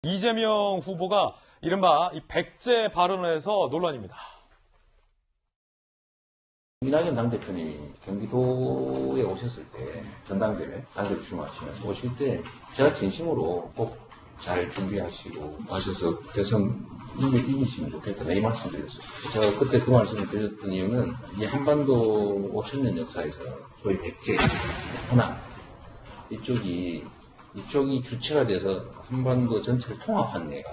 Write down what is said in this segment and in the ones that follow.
이재명 후보가 이른바 이 백제 발언을 해서 논란입니다. 이낙연 당대표님이 경기도에 오셨을 때 전당대회 당대표 출마하시면서 오실 때 제가 진심으로 꼭 잘 준비하시고 하셔서 대선 이기시면 좋겠다 이 말씀드렸어요. 제가 그때 그 말씀을 드렸던 이유는 이 한반도 5,000년 역사에서 소위 백제, 호남 이쪽이 주체가 돼서 한반도 전체를 통합한 예가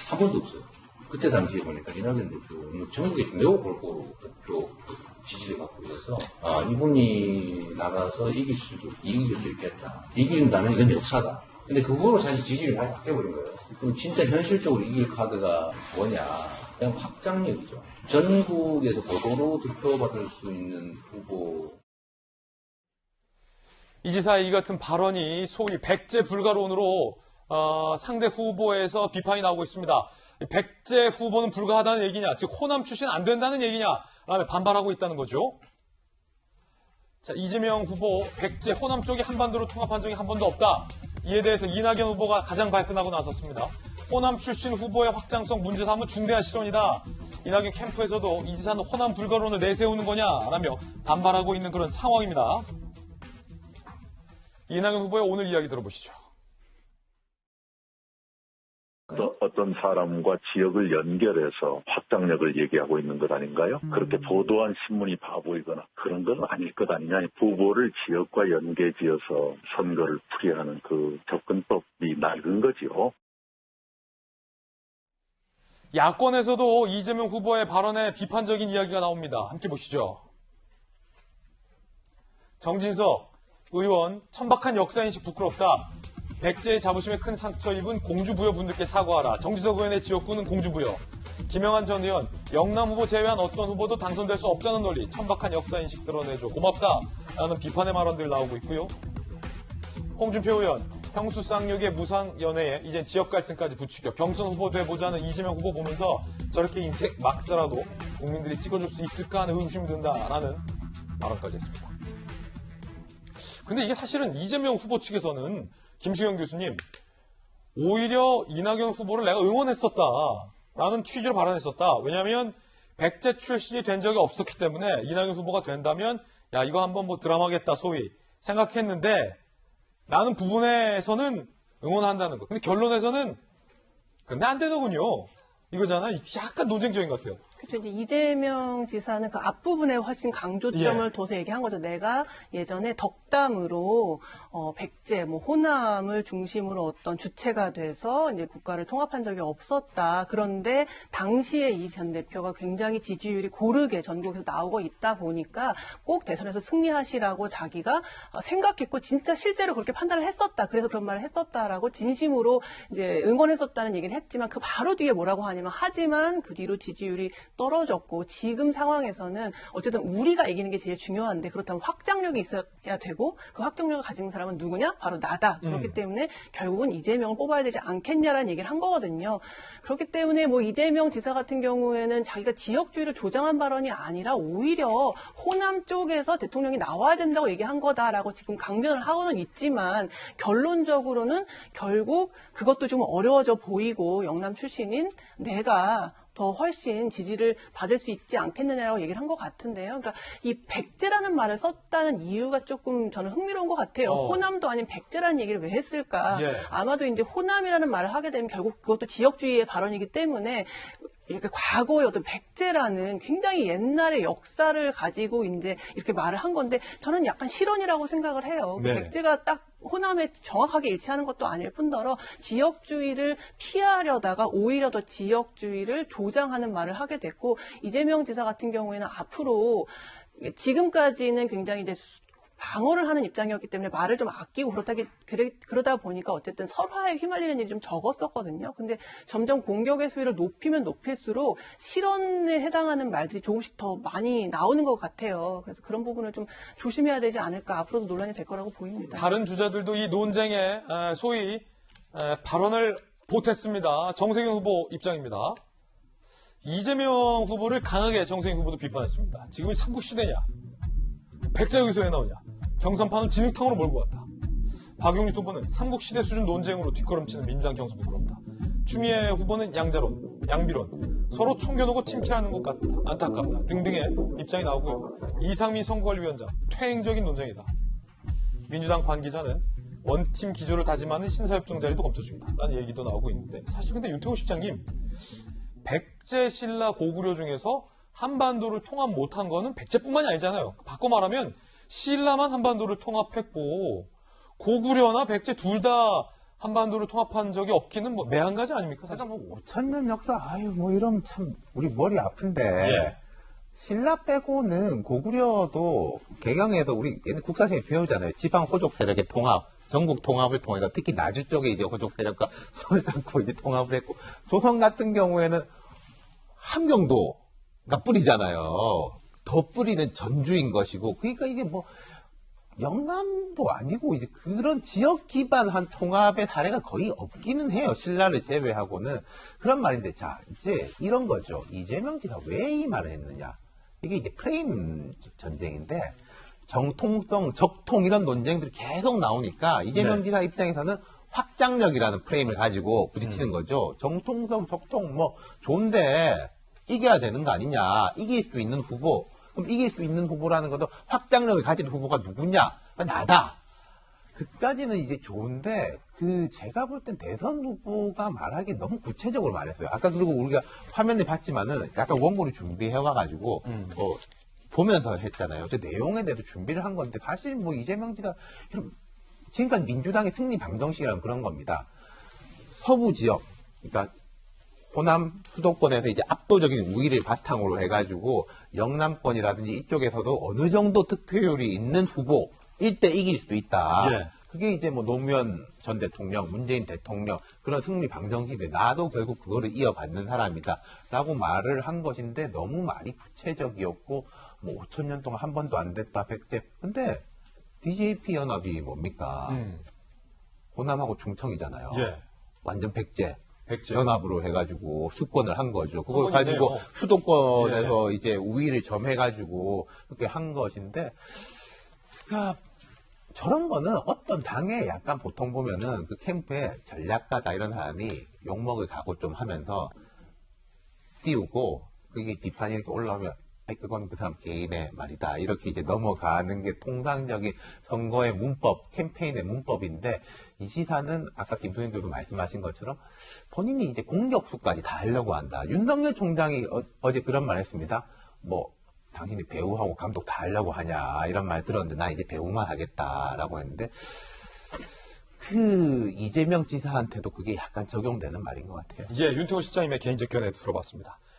한 번도 없어요. 그때 당시에 보니까 이낙연 대표는 전국에 매우 골고루 득표 지지를 받고 있어서 이분이 나가서 이길 수도 있겠다. 이긴다면 이건 역사다. 근데 그 후로 사실 지지율이 많이 바뀌어버린 거예요. 그럼 진짜 현실적으로 이길 카드가 뭐냐? 그냥 확장력이죠. 전국에서 골고루 득표받을 수 있는 후보. 이 지사의 이 같은 발언이 소위 백제 불가론으로 상대 후보에서 비판이 나오고 있습니다. 백제 후보는 불가하다는 얘기냐, 즉 호남 출신 안 된다는 얘기냐, 라며 반발하고 있다는 거죠. 자, 이재명 후보 백제 호남 쪽이 한반도로 통합한 적이 한 번도 없다. 이에 대해서 이낙연 후보가 가장 발끈하고 나섰습니다. 호남 출신 후보의 확장성 문제 삼은 중대한 실언이다. 이낙연 캠프에서도 이 지사는 호남 불가론을 내세우는 거냐라며 반발하고 있는 그런 상황입니다. 이낙연 후보의 오늘 이야기 들어보시죠. 어떤 사람과 지역을 연결해서 확장력을 얘기하고 있는 것 아닌가요? 그렇게 보도한 신문이 바보이거나 그런 건 아닐 것 아니냐. 후보를 지역과 연계지어서 선거를 풀이하는 그 접근법이 낡은 거지요. 야권에서도 이재명 후보의 발언에 비판적인 이야기가 나옵니다. 함께 보시죠. 정진석 의원, 천박한 역사인식 부끄럽다. 백제의 자부심에 큰 상처 입은 공주부여 분들께 사과하라. 정진석 의원의 지역구는 공주부여. 김영한 전 의원, 영남 후보 제외한 어떤 후보도 당선될 수 없다는 논리. 천박한 역사인식 드러내줘. 고맙다. 라는 비판의 발언들 나오고 있고요. 홍준표 의원, 형수 쌍욕의 무상 연애에 이젠 지역 갈등까지 부추겨 경선 후보 돼보자는 이재명 후보 보면서 저렇게 인생 막 살아도 국민들이 찍어줄 수 있을까 하는 의구심이 든다라는 발언까지 했습니다. 근데 이게 사실은 이재명 후보 측에서는 김수영 교수님, 오히려 이낙연 후보를 내가 응원했었다라는 취지로 발언했었다. 왜냐하면 백제 출신이 된 적이 없었기 때문에 이낙연 후보가 된다면 야 이거 한번 뭐 드라마겠다 소위 생각했는데 라는 부분에서는 응원한다는 거. 근데 결론에서는 근데 안 되더군요. 이거잖아. 약간 논쟁적인 것 같아요. 그렇죠. 이제 이재명 지사는 그 앞부분에 훨씬 강조점을 둬서 얘기한 거죠. 내가 예전에 덕담으로 백제, 호남을 중심으로 어떤 주체가 돼서 이제 국가를 통합한 적이 없었다. 그런데 당시에 이 전 대표가 굉장히 지지율이 고르게 전국에서 나오고 있다 보니까 꼭 대선에서 승리하시라고 자기가 생각했고 진짜 실제로 그렇게 판단을 했었다. 그래서 그런 말을 했었다라고 진심으로 이제 응원했었다는 얘기는 했지만 그 바로 뒤에 뭐라고 하냐면 하지만 그 뒤로 지지율이 떨어졌고 지금 상황에서는 어쨌든 우리가 이기는 게 제일 중요한데 그렇다면 확장력이 있어야 되고 그 확장력을 가진 사람은 누구냐? 바로 나다. 그렇기 때문에 결국은 이재명을 뽑아야 되지 않겠냐라는 얘기를 한 거거든요. 그렇기 때문에 이재명 지사 같은 경우에는 자기가 지역주의를 조장한 발언이 아니라 오히려 호남 쪽에서 대통령이 나와야 된다고 얘기한 거다라고 지금 강변을 하고는 있지만 결론적으로는 결국 그것도 좀 어려워져 보이고 영남 출신인 내가 더 훨씬 지지를 받을 수 있지 않겠느냐라고 얘기를 한 것 같은데요. 그러니까 이 백제라는 말을 썼다는 이유가 조금 저는 흥미로운 것 같아요. 호남도 아닌 백제라는 얘기를 왜 했을까? 예. 아마도 이제 호남이라는 말을 하게 되면 결국 그것도 지역주의의 발언이기 때문에 과거의 어떤 백제라는 굉장히 옛날의 역사를 가지고 이제 이렇게 말을 한 건데 저는 약간 실언이라고 생각을 해요. 네. 백제가 딱 호남에 정확하게 일치하는 것도 아닐 뿐더러 지역주의를 피하려다가 오히려 더 지역주의를 조장하는 말을 하게 됐고 이재명 지사 같은 경우에는 앞으로 지금까지는 굉장히 이제 방어를 하는 입장이었기 때문에 말을 좀 아끼고 그러다 보니까 어쨌든 설화에 휘말리는 일이 좀 적었었거든요. 근데 점점 공격의 수위를 높이면 높일수록 실언에 해당하는 말들이 조금씩 더 많이 나오는 것 같아요. 그래서 그런 부분을 좀 조심해야 되지 않을까. 앞으로도 논란이 될 거라고 보입니다. 다른 주자들도 이 논쟁에 소위 발언을 보탰습니다. 정세균 후보 입장입니다. 이재명 후보를 강하게 정세균 후보도 비판했습니다. 지금이 삼국시대냐? 백제 여기서 왜 나오냐? 경선판을 진흙탕으로 몰고 갔다. 박용진 후보는 삼국시대 수준 논쟁으로 뒷걸음치는 민주당 경선 부끄럽다. 추미애 후보는 양자론, 양비론, 서로 총겨놓고 팀킬하는 것 같다. 안타깝다. 등등의 입장이 나오고요. 이상민 선거관리위원장, 퇴행적인 논쟁이다. 민주당 관계자는 원팀 기조를 다짐하는 신사협정 자리도 검토 중이다. 라는 얘기도 나오고 있는데 사실 근데 윤태호 실장님 백제, 신라, 고구려 중에서 한반도를 통합 못한 거는 백제뿐만이 아니잖아요. 바꿔 말하면 신라만 한반도를 통합했고 고구려나 백제 둘 다 한반도를 통합한 적이 없기는 뭐 매한가지 아닙니까? 사실. 그러니까 뭐 5,000년 역사, 아유, 뭐 이러면 참 우리 머리 아픈데. 예. 신라 빼고는 고구려도 개경에도 우리 옛날 국사시에 배우잖아요. 지방 호족 세력의 통합, 전국 통합을 통해서 특히 나주 쪽에 이제 호족 세력과 손을 잡고 이제 통합을 했고, 조선 같은 경우에는 함경도가 뿌리잖아요. 더 뿌리는 전주인 것이고, 그러니까 이게 뭐 영남도 아니고 이제 그런 지역 기반한 통합의 사례가 거의 없기는 해요. 신라를 제외하고는. 그런 말인데, 자, 이제 이런 거죠. 이재명 지사 왜 이 말을 했느냐. 이게 이제 프레임 전쟁인데, 정통성, 적통 이런 논쟁들이 계속 나오니까 이재명 지사 입장에서는 확장력이라는 프레임을 가지고 부딪히는 거죠. 정통성, 적통 뭐 좋은데 이겨야 되는 거 아니냐. 이길 수 있는 후보. 그럼 이길 수 있는 후보라는 것도 확장력을 가진 후보가 누구냐? 나다. 그까지는 이제 좋은데, 제가 볼 땐 대선 후보가 말하기 너무 구체적으로 말했어요. 아까 그리고 우리가 화면에 봤지만은 약간 원고를 준비해와가지고, 보면서 했잖아요. 저 내용에 대해서 준비를 한 건데, 사실 뭐 이재명 지사, 지금까지 민주당의 승리 방정식이라는 그런 겁니다. 서부 지역, 그러니까 호남 수도권에서 이제 압도적인 우위를 바탕으로 해가지고 영남권이라든지 이쪽에서도 어느 정도 득표율이 있는 후보일 때 이길 수도 있다. 예. 그게 이제 뭐 노무현 전 대통령, 문재인 대통령 그런 승리 방정식인데 나도 결국 그거를 이어받는 사람이다. 라고 말을 한 것인데 너무 말이 구체적이었고 뭐 5,000년 동안 한 번도 안 됐다. 백제. 근데 DJP 연합이 뭡니까? 호남하고 충청이잖아요. 예. 완전 백제. 백제. 연합으로 해가지고 수권을 한 거죠. 그걸 한 번이네요. 가지고 수도권에서 이제 우위를 점해가지고 그렇게 한 것인데, 그러니까 저런 거는 어떤 당에 약간 보통 보면은 그 캠프에 전략가다 이런 사람이 욕먹을 각오 좀 하면서 띄우고 그게 비판이 이렇게 올라오면 아이 그건 그 사람 개인의 말이다 이렇게 이제 넘어가는 게 통상적인 선거의 문법, 캠페인의 문법인데 이 지사는 아까 김소연 교수 말씀하신 것처럼 본인이 이제 공격수까지 다 하려고 한다. 윤석열 총장이 어제 그런 말 했습니다. 뭐 당신이 배우하고 감독 다 하려고 하냐 이런 말 들었는데 나 이제 배우만 하겠다라고 했는데 이재명 지사한테도 그게 약간 적용되는 말인 것 같아요. 예, 윤태호 실장님의 개인적 견해 들어봤습니다.